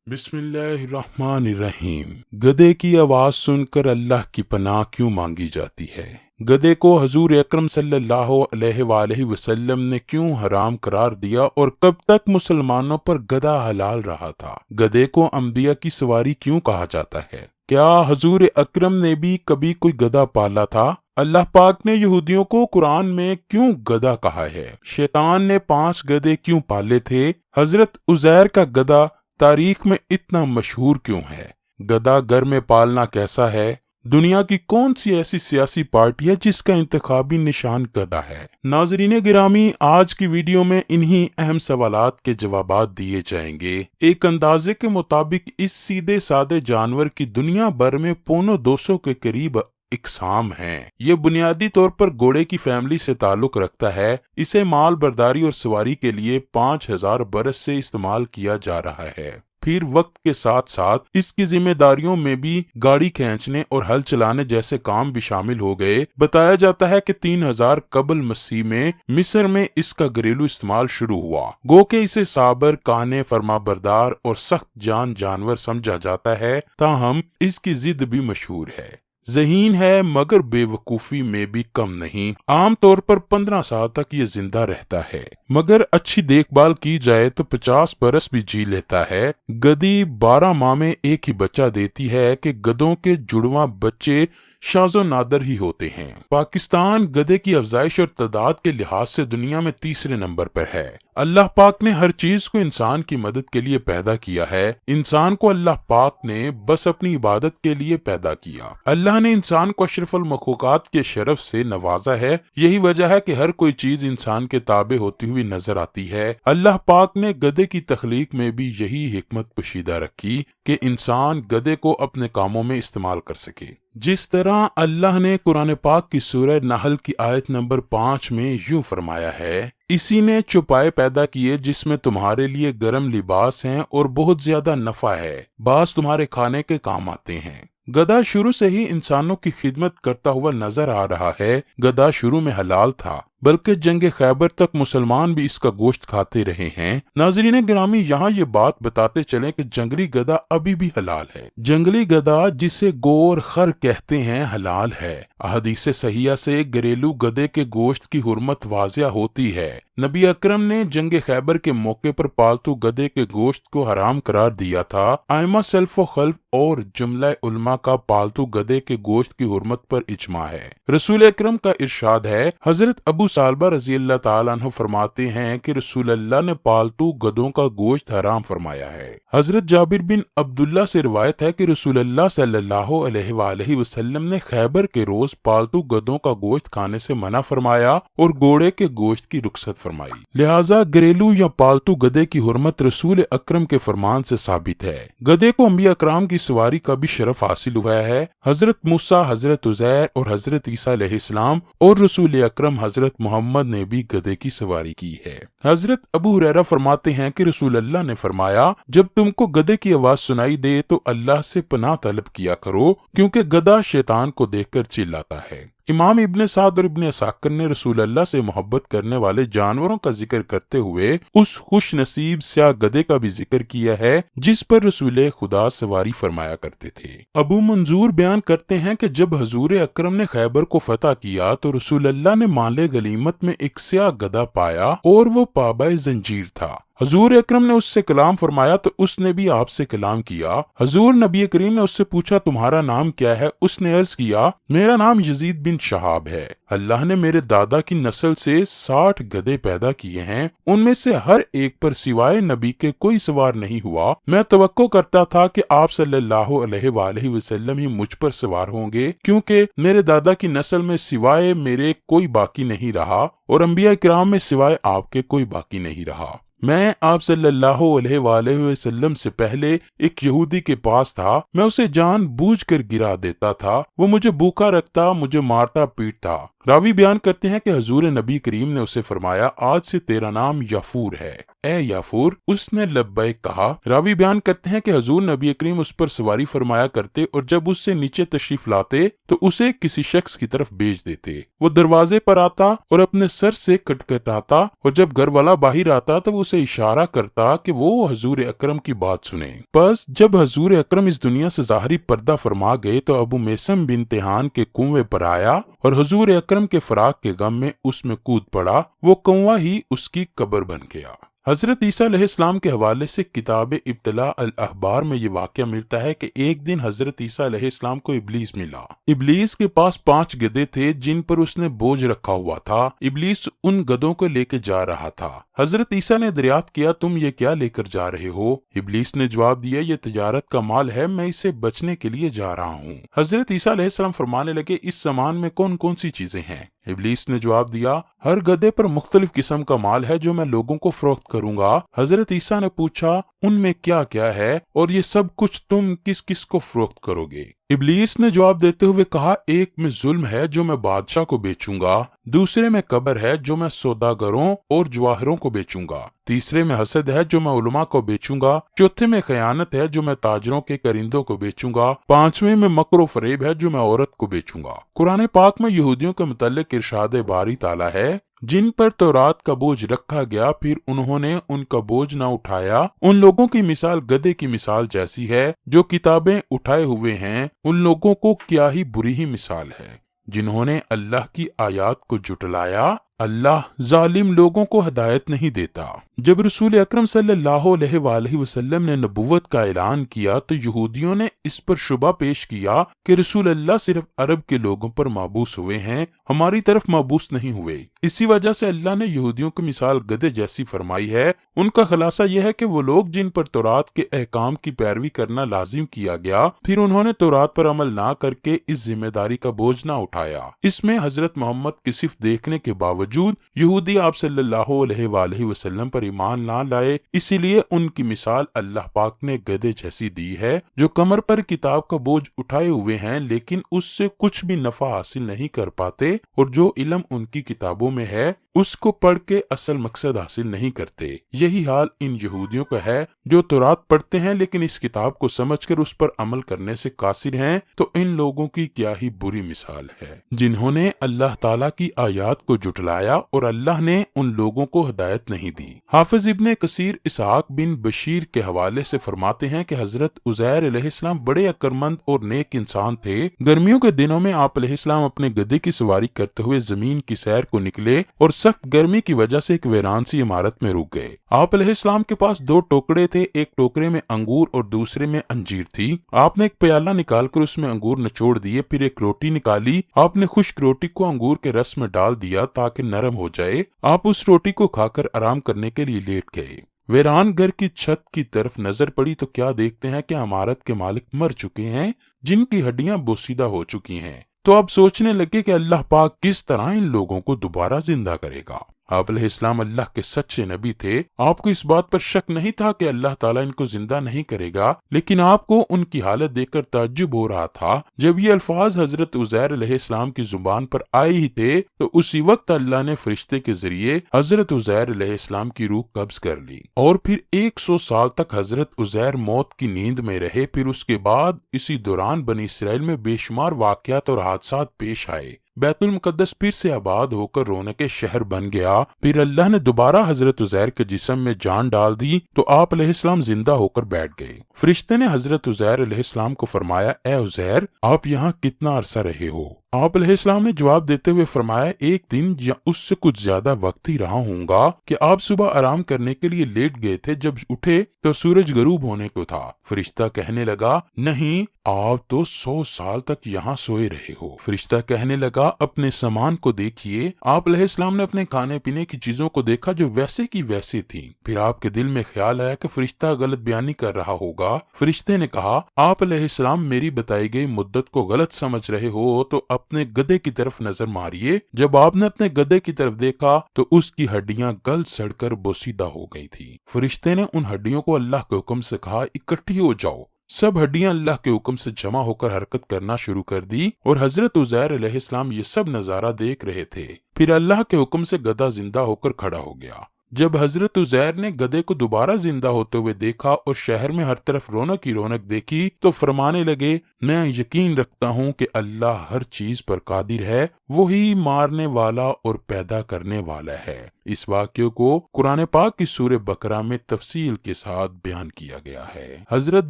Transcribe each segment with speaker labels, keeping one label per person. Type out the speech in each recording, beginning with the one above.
Speaker 1: بسم اللہ الرحمن الرحیم۔ گدے کی آواز سن کر اللہ کی پناہ کیوں مانگی جاتی ہے؟ گدے کو حضور اکرم صلی اللہ علیہ وآلہ وسلم نے کیوں حرام قرار دیا اور کب تک مسلمانوں پر گدھا حلال رہا تھا؟ گدے کو انبیاء کی سواری کیوں کہا جاتا ہے؟ کیا حضور اکرم نے بھی کبھی کوئی گدھا پالا تھا؟ اللہ پاک نے یہودیوں کو قرآن میں کیوں گدھا کہا ہے؟ شیطان نے 5 گدھے کیوں پالے تھے؟ حضرت عزیر کا گدھا تاریخ میں اتنا مشہور کیوں ہے؟ گدھا گھر میں پالنا کیسا ہے؟ دنیا کی کون سی ایسی سیاسی پارٹی ہے جس کا انتخابی نشان گدھا ہے؟ ناظرین گرامی، آج کی ویڈیو میں انہی اہم سوالات کے جوابات دیے جائیں گے۔ ایک اندازے کے مطابق اس سیدھے سادے جانور کی دنیا بھر میں 250 کے قریب اقسام ہیں۔ یہ بنیادی طور پر گھوڑے کی فیملی سے تعلق رکھتا ہے۔ اسے مال برداری اور سواری کے لیے 5000 برس سے استعمال کیا جا رہا ہے۔ پھر وقت کے ساتھ ساتھ اس کی ذمہ داریوں میں بھی گاڑی کھینچنے اور ہل چلانے جیسے کام بھی شامل ہو گئے۔ بتایا جاتا ہے کہ 3000 قبل مسیح میں مصر میں اس کا گھریلو استعمال شروع ہوا، گو کہ اسے صابر، کانے، فرما بردار اور سخت جان جانور سمجھا جاتا ہے، تاہم اس کی ضد بھی مشہور ہے۔ ذہین ہے مگر بے وقوفی میں بھی کم نہیں۔ عام طور پر 15 سال تک یہ زندہ رہتا ہے، مگر اچھی دیکھ بھال کی جائے تو 50 برس بھی جی لیتا ہے۔ گدھی 12 ماہ میں ایک ہی بچہ دیتی ہے کہ گدھوں کے جڑواں بچے شاذ و نادر ہی ہوتے ہیں۔ پاکستان گدھے کی افزائش اور تعداد کے لحاظ سے دنیا میں تیسرے نمبر پر ہے۔ اللہ پاک نے ہر چیز کو انسان کی مدد کے لیے پیدا کیا ہے۔ انسان کو اللہ پاک نے بس اپنی عبادت کے لیے پیدا کیا۔ اللہ نے انسان کو اشرف المخلوقات کے شرف سے نوازا ہے۔ یہی وجہ ہے کہ ہر کوئی چیز انسان کے تابع ہوتی ہوئی نظر آتی ہے۔ اللہ پاک نے گدھے کی تخلیق میں بھی یہی حکمت پوشیدہ رکھی کہ انسان گدھے کو اپنے کاموں میں استعمال کر سکے۔ جس طرح اللہ نے قرآن پاک کی سورہ نحل کی آیت نمبر 5 میں یوں فرمایا ہے، اسی نے چوپائے پیدا کیے جس میں تمہارے لیے گرم لباس ہیں اور بہت زیادہ نفع ہے، بعض تمہارے کھانے کے کام آتے ہیں۔ گدھا شروع سے ہی انسانوں کی خدمت کرتا ہوا نظر آ رہا ہے۔ گدھا شروع میں حلال تھا، بلکہ جنگ خیبر تک مسلمان بھی اس کا گوشت کھاتے رہے ہیں۔ ناظرین گرامی، یہاں یہ بات بتاتے چلیں کہ جنگلی گدھا ابھی بھی حلال ہے۔ جنگلی گدھا جسے گور خر کہتے ہیں حلال ہے۔ احادیث صحیحہ سے گھریلو گدھے کے گوشت کی حرمت واضح ہوتی ہے۔ نبی اکرم نے جنگ خیبر کے موقع پر پالتو گدھے کے گوشت کو حرام قرار دیا تھا۔ ائمہ سلف و خلف اور جملہ علماء کا پالتو گدھے کے گوشت کی حرمت پر اجماع ہے۔ رسول اکرم کا ارشاد ہے، حضرت ابو سالبہ رضی اللہ تعالیٰ عنہ فرماتے ہیں کہ رسول اللہ نے پالتو گدھوں کا گوشت حرام فرمایا ہے۔ حضرت جابر بن عبداللہ سے روایت ہے کہ رسول اللہ صلی اللہ علیہ وآلہ وسلم نے خیبر کے روز پالتو گدھوں کا گوشت کھانے سے منع فرمایا اور گھوڑے کے گوشت کی رخصت فرمائی۔ لہٰذا گھریلو یا پالتو گدھے کی حرمت رسول اکرم کے فرمان سے ثابت ہے۔ گدھے کو انبیاء اکرام کی سواری کا بھی شرف حاصل ہوا ہے۔ حضرت موسیٰ، حضرت عزیر اور حضرت عیسیٰ علیہ السلام اور رسول اکرم حضرت محمد نے بھی گدھے کی سواری کی ہے۔ حضرت ابو ہریرہ فرماتے ہیں کہ رسول اللہ نے فرمایا، جب تم کو گدھے کی آواز سنائی دے تو اللہ سے پناہ طلب کیا کرو، کیونکہ گدھا شیطان کو دیکھ کر چلاتا ہے۔ امام ابن سعد اور ابن عساکر نے رسول اللہ سے محبت کرنے والے جانوروں کا ذکر کرتے ہوئے اس خوش نصیب سیاہ گدھے کا بھی ذکر کیا ہے جس پر رسول خدا سواری فرمایا کرتے تھے۔ ابو منظور بیان کرتے ہیں کہ جب حضور اکرم نے خیبر کو فتح کیا تو رسول اللہ نے مال غنیمت میں ایک سیاہ گدھا پایا اور وہ پابہ زنجیر تھا۔ حضور اکرم نے اس سے کلام فرمایا تو اس نے بھی آپ سے کلام کیا۔ حضور نبی کریم نے اس سے پوچھا، تمہارا نام کیا ہے؟ اس نے عرض کیا، میرا نام یزید بن شہاب ہے۔ اللہ نے میرے دادا کی نسل سے 60 گدھے پیدا کیے ہیں، ان میں سے ہر ایک پر سوائے نبی کے کوئی سوار نہیں ہوا۔ میں توقع کرتا تھا کہ آپ صلی اللہ علیہ وآلہ وسلم ہی مجھ پر سوار ہوں گے، کیونکہ میرے دادا کی نسل میں سوائے میرے کوئی باقی نہیں رہا اور انبیاء کرام میں سوائے آپ کے کوئی باقی نہیں رہا۔ میں آپ صلی اللہ علیہ وآلہ وسلم سے پہلے ایک یہودی کے پاس تھا، میں اسے جان بوجھ کر گرا دیتا تھا، وہ مجھے بھوکا رکھتا، مجھے مارتا پیٹتا۔ راوی بیان کرتے ہیں کہ حضور نبی کریم نے اسے فرمایا، آج سے تیرا نام یافور ہے۔ اے یافور؟ اس نے لبیک کہا۔ راوی بیان کرتے ہیں کہ حضور نبی کریم اس پر سواری فرمایا کرتے اور جب اس سے نیچے تشریف لاتے تو اسے کسی شخص کی طرف بھیج دیتے۔ وہ دروازے پر آتا اور اپنے سر سے کٹکھٹاتا اور جب گھر والا باہر آتا تو وہ اسے اشارہ کرتا کہ وہ حضور اکرم کی بات سنے۔ بس جب حضور اکرم اس دنیا سے ظاہری پردہ فرما گئے تو ابو میسم بن تیہان کے کنویں پر آیا اور حضور اکرم کے فراق کے غم میں اس میں کود پڑا۔ وہ کنواں ہی اس کی قبر بن گیا۔ حضرت عیسیٰ علیہ السلام کے حوالے سے کتاب ابتلاء الاحبار میں یہ واقعہ ملتا ہے کہ ایک دن حضرت عیسیٰ علیہ السلام کو ابلیس ملا۔ ابلیس کے پاس 5 گدھے تھے جن پر اس نے بوجھ رکھا ہوا تھا۔ ابلیس ان گدھوں کو لے کے جا رہا تھا۔ حضرت عیسیٰ نے دریافت کیا، تم یہ کیا لے کر جا رہے ہو؟ ابلیس نے جواب دیا، یہ تجارت کا مال ہے، میں اسے بچنے کے لیے جا رہا ہوں۔ حضرت عیسیٰ علیہ السلام فرمانے لگے، اس سامان میں کون کون سی چیزیں ہیں؟ ابلیس نے جواب دیا، ہر گدھے پر مختلف قسم کا مال ہے جو میں لوگوں کو فروخت کروں گا۔ حضرت عیسیٰ نے پوچھا، ان میں کیا کیا ہے اور یہ سب کچھ تم کس کس کو فروخت کرو گے؟ ابلیس نے جواب دیتے ہوئے کہا، ایک میں ظلم ہے جو میں بادشاہ کو بیچوں گا، دوسرے میں قبر ہے جو میں سوداگروں اور جواہروں کو بیچوں گا، تیسرے میں حسد ہے جو میں علماء کو بیچوں گا، چوتھے میں خیانت ہے جو میں تاجروں کے کرندوں کو بیچوں گا، پانچویں میں مکر و فریب ہے جو میں عورت کو بیچوں گا۔ قرآن پاک میں یہودیوں کے متعلق ارشاد باری تعالیٰ ہے، جن پر تورات کا بوجھ رکھا گیا پھر انہوں نے ان کا بوجھ نہ اٹھایا، ان لوگوں کی مثال گدھے کی مثال جیسی ہے جو کتابیں اٹھائے ہوئے ہیں، ان لوگوں کو کیا ہی بری ہی مثال ہے جنہوں نے اللہ کی آیات کو جھٹلایا۔ اللہ ظالم لوگوں کو ہدایت نہیں دیتا۔ جب رسول اکرم صلی اللہ علیہ وآلہ وسلم نے نبوت کا اعلان کیا تو یہودیوں نے اس پر شبہ پیش کیا کہ رسول اللہ صرف عرب کے لوگوں پر مابعوث ہوئے ہیں، ہماری طرف مابعوث نہیں ہوئے۔ اسی وجہ سے اللہ نے یہودیوں کی مثال گدھے جیسی فرمائی ہے۔ ان کا خلاصہ یہ ہے کہ وہ لوگ جن پر تورات کے احکام کی پیروی کرنا لازم کیا گیا پھر انہوں نے تورات پر عمل نہ کر کے اس ذمہ داری کا بوجھ نہ اٹھایا۔ اس میں حضرت محمد کی صفت دیکھنے کے باوجود یہودی آپ صلی اللہ علیہ وآلہ وسلم پر ایمان نہ لائے، اسی لیے ان کی مثال اللہ پاک نے گدھے جیسی دی ہے جو کمر پر کتاب کا بوجھ اٹھائے ہوئے ہیں لیکن اس سے کچھ بھی نفع حاصل نہیں کر پاتے، اور جو علم ان کی کتابوں میں ہے اس کو پڑھ کے اصل مقصد حاصل نہیں کرتے۔ یہی حال ان یہودیوں کا ہے جو تورات پڑھتے ہیں لیکن اس کتاب کو سمجھ کر اس پر عمل کرنے سے قاصر ہیں، تو ان لوگوں کی کیا ہی بری مثال ہے جنہوں نے اللہ تعالیٰ کی آیات کو جھٹلایا اور اللہ نے ان لوگوں کو ہدایت نہیں دی۔ حافظ ابن کثیر اسحاق بن بشیر کے حوالے سے فرماتے ہیں کہ حضرت عزیر علیہ السلام بڑے عقلمند اور نیک انسان تھے۔ گرمیوں کے دنوں میں آپ علیہ السلام اپنے گدھے کی سواری کرتے ہوئے زمین کی سیر کو نکلے اور سخت گرمی کی وجہ سے ایک ویران سی عمارت میں رک گئے۔ آپ علیہ السلام کے پاس 2 ٹوکرے تھے، ایک ٹوکرے میں انگور اور دوسرے میں انجیر تھی۔ آپ نے ایک پیالہ نکال کر اس میں انگور نچوڑ دیے، پھر ایک روٹی نکالی، آپ نے خشک روٹی کو انگور کے رس میں ڈال دیا تاکہ نرم ہو جائے۔ آپ اس روٹی کو کھا کر آرام کرنے کے لیے لیٹ گئے۔ ویران گھر کی چھت کی طرف نظر پڑی تو کیا دیکھتے ہیں کہ عمارت کے مالک مر چکے ہیں جن کی ہڈیاں بوسیدہ ہو چکی ہیں۔ تو اب سوچنے لگے کہ اللہ پاک کس طرح ان لوگوں کو دوبارہ زندہ کرے گا۔ آپ علیہ السلام اللہ کے سچے نبی تھے، آپ کو اس بات پر شک نہیں تھا کہ اللہ تعالیٰ ان کو زندہ نہیں کرے گا، لیکن آپ کو ان کی حالت دیکھ کر تعجب ہو رہا تھا۔ جب یہ الفاظ حضرت عزیر علیہ السلام کی زبان پر آئے ہی تھے تو اسی وقت اللہ نے فرشتے کے ذریعے حضرت عزیر علیہ السلام کی روح قبض کر لی، اور پھر 100 سال تک حضرت عزیر موت کی نیند میں رہے۔ پھر اس کے بعد اسی دوران بنی اسرائیل میں بے شمار واقعات اور حادثات پیش آئے۔ بیت المقدس پھر سے آباد ہو کر رونے شہر بن گیا۔ پھر اللہ نے دوبارہ حضرت عزیر کے جسم میں جان ڈال دی تو آپ علیہ السلام زندہ ہو کر بیٹھ گئے۔ فرشتے نے حضرت عزیر علیہ السلام کو فرمایا، اے عزیر، آپ یہاں کتنا عرصہ رہے ہو؟ آپ علیہ السلام نے جواب دیتے ہوئے فرمایا، ایک دن یا اس سے کچھ زیادہ وقت ہی رہا ہوں گا کہ آپ صبح آرام کرنے کے لیے لیٹ گئے تھے، جب اٹھے تو سورج غروب ہونے کو تھا۔ فرشتہ کہنے لگا، نہیں، آپ تو 100 سال تک یہاں سوئے رہے ہو۔ فرشتہ کہنے لگا، اپنے سامان کو دیکھیے۔ آپ علیہ السلام نے اپنے کھانے پینے کی چیزوں کو دیکھا جو ویسے کی ویسے تھیں۔ پھر آپ کے دل میں خیال آیا کہ فرشتہ غلط بیانی کر رہا ہوگا۔ فرشتے نے کہا، آپ علیہ السلام میری بتائی گئی مدت کو غلط سمجھ رہے ہو تو اپنے گدھے کی طرف نظر ماریے۔ جب آپ نے اپنے گدھے کی طرف دیکھا تو اس کی ہڈیاں گل سڑ کر بوسیدہ ہو گئی تھی۔ فرشتے نے ان ہڈیوں کو اللہ کے حکم سے کہا، اکٹھی ہو جاؤ۔ سب ہڈیاں اللہ کے حکم سے جمع ہو کر حرکت کرنا شروع کر دی، اور حضرت عزیر علیہ السلام یہ سب نظارہ دیکھ رہے تھے۔ پھر اللہ کے حکم سے گدھا زندہ ہو کر کھڑا ہو گیا۔ جب حضرت عزیر نے گدھے کو دوبارہ زندہ ہوتے ہوئے دیکھا اور شہر میں ہر طرف رونق ہی رونق دیکھی تو فرمانے لگے، میں یقین رکھتا ہوں کہ اللہ ہر چیز پر قادر ہے، وہی مارنے والا اور پیدا کرنے والا ہے۔ اس واقعے کو قرآن پاک کی سورہ بقرہ میں تفصیل کے ساتھ بیان کیا گیا ہے۔ حضرت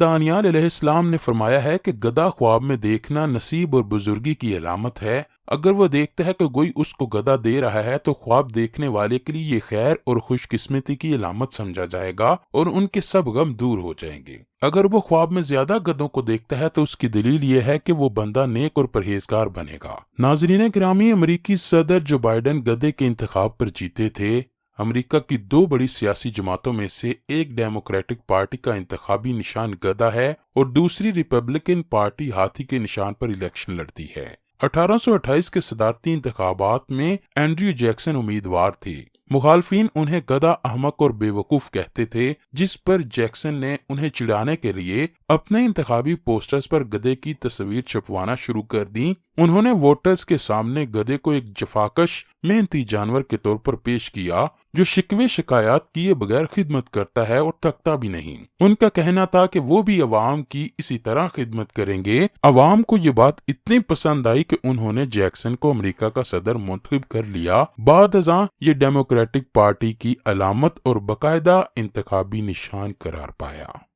Speaker 1: دانیال علیہ السلام نے فرمایا ہے کہ گدھا خواب میں دیکھنا نصیب اور بزرگی کی علامت ہے۔ اگر وہ دیکھتا ہے کہ کوئی اس کو گدھا دے رہا ہے تو خواب دیکھنے والے کے لیے یہ خیر اور خوش قسمتی کی علامت سمجھا جائے گا اور ان کے سب غم دور ہو جائیں گے۔ اگر وہ خواب میں زیادہ گدھوں کو دیکھتا ہے تو اس کی دلیل یہ ہے کہ وہ بندہ نیک اور پرہیزگار بنے گا۔ ناظرین گرامی، امریکی صدر جو بائیڈن گدھے کے انتخاب پر جیتے تھے۔ امریکہ کی دو بڑی سیاسی جماعتوں میں سے ایک ڈیموکریٹک پارٹی کا انتخابی نشان گدھا ہے اور دوسری ریپبلکن پارٹی ہاتھی کے نشان پر الیکشن لڑتی ہے۔ 1828 کے صدارتی انتخابات میں اینڈریو جیکسن امیدوار تھے۔ مخالفین انہیں گدھا، احمق اور بے وقوف کہتے تھے، جس پر جیکسن نے انہیں چڑھانے کے لیے اپنے انتخابی پوسٹرز پر گدھے کی تصویر چھپوانا شروع کر دی۔ انہوں نے ووٹرز کے سامنے گدھے کو ایک جفاکش محنتی جانور کے طور پر پیش کیا جو شکوے شکایات کیے بغیر خدمت کرتا ہے اور تھکتا بھی نہیں۔ ان کا کہنا تھا کہ وہ بھی عوام کی اسی طرح خدمت کریں گے۔ عوام کو یہ بات اتنی پسند آئی کہ انہوں نے جیکسن کو امریکہ کا صدر منتخب کر لیا۔ بعد ازاں یہ ڈیموکریٹک پارٹی کی علامت اور باقاعدہ انتخابی نشان قرار پایا۔